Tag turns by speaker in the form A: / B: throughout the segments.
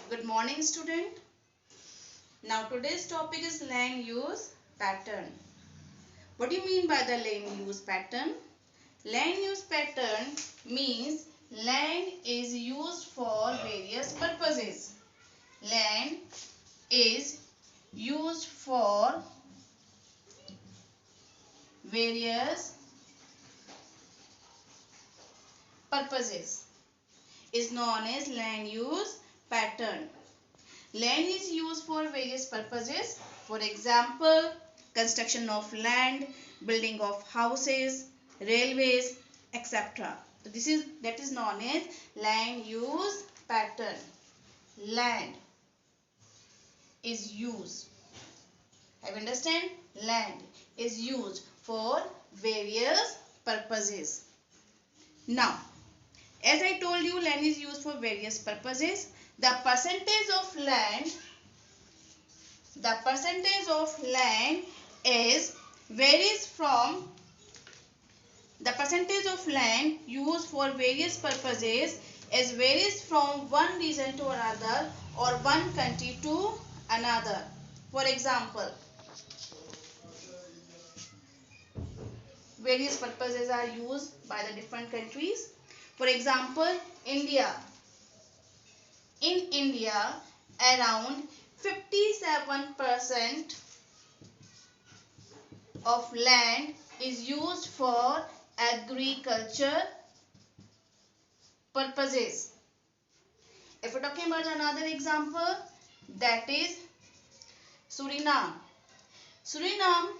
A: Good morning, student. Now today's topic is land use pattern. What do you mean by the land use pattern? Land use pattern means land is used for various purposes. Land is used for various purposes. Is known as land use pattern. Land is used for various purposes. For example, construction of land, building of houses, railways, etc. So that is known as land use pattern. Land is used. Have you understand? Land is used for various purposes. Now, as I told you, land is used for various purposes. The percentage of land is varies from the percentage of land used for various purposes is varies from one region to another or one country to another. For example, various purposes are used by the different countries. For example, India. In India, around 57% of land is used for agriculture purposes. If we're talking about another example, that is Suriname. Suriname,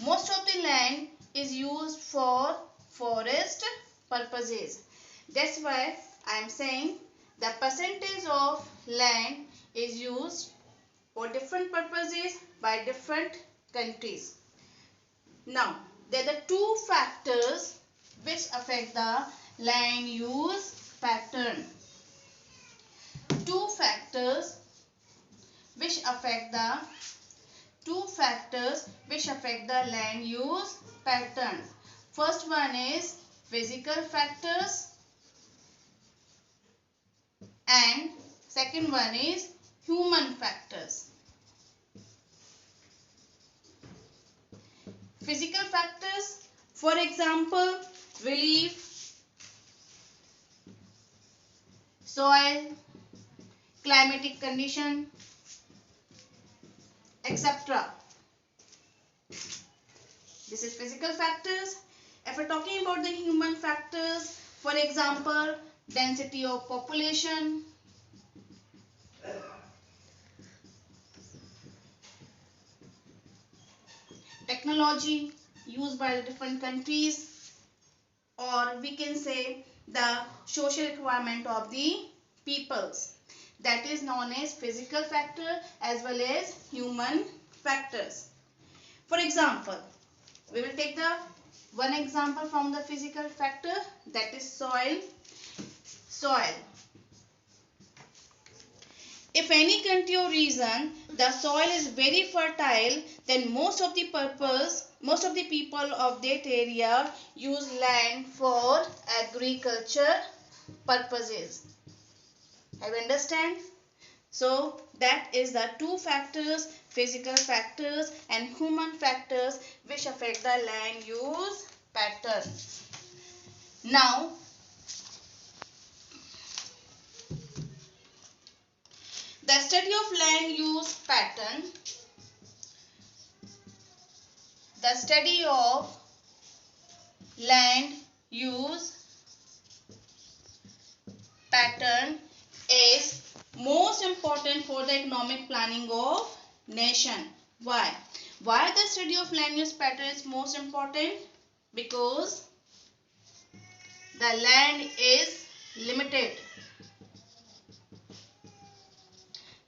A: most of the land is used for forest purposes. That's why I am saying the percentage of land is used for different purposes by different countries. Now, there are two factors which affect the land use pattern. Two factors which affect the land use pattern. First one is physical factors and second one is human factors. Physical factors, for example, relief, soil, climatic condition, etc. This is physical factors. If we're talking about the human factors, for example, density of population, technology used by the different countries, or we can say the social requirement of the peoples. That is known as physical factor as well as human factors. For example, we will take the one example from the physical factor, that is soil. Soil. If any country or region the soil is very fertile, then most of the people of that area use land for agriculture purposes. Have you understand? So that is the two factors, physical factors and human factors, which affect the land use pattern. Now, the study of land use pattern, the study of land use pattern is most important for the economic planning of nation. Why? Why the study of land use pattern is most important? Because the land is limited.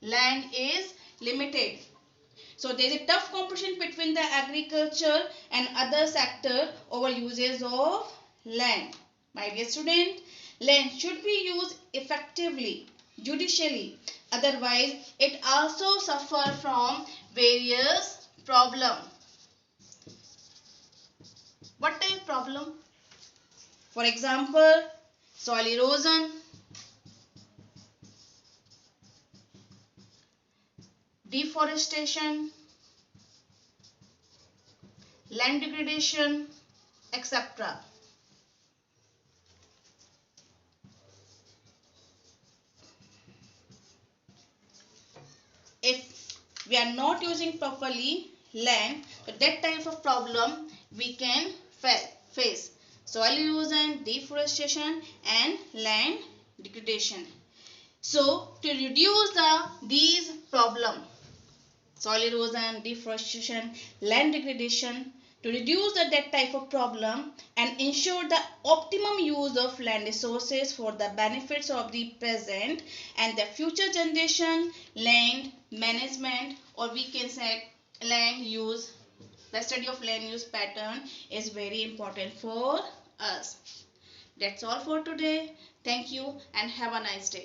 A: Land is limited. So there is a tough competition between the agriculture and other sector over uses of land. My dear student, land should be used effectively, judicially. Otherwise, it also suffer from various problems. What type of problem? For example, soil erosion, deforestation, land degradation, etc. If we are not using properly land, so that type of problem we can face. Soil erosion, deforestation and land degradation. So to reduce these problem, soil erosion, deforestation, land degradation, to reduce that type of problem and ensure the optimum use of land resources for the benefits of the present and the future generation, land management, or we can say land use, the study of land use pattern is very important for us. That's all for today. Thank you and have a nice day.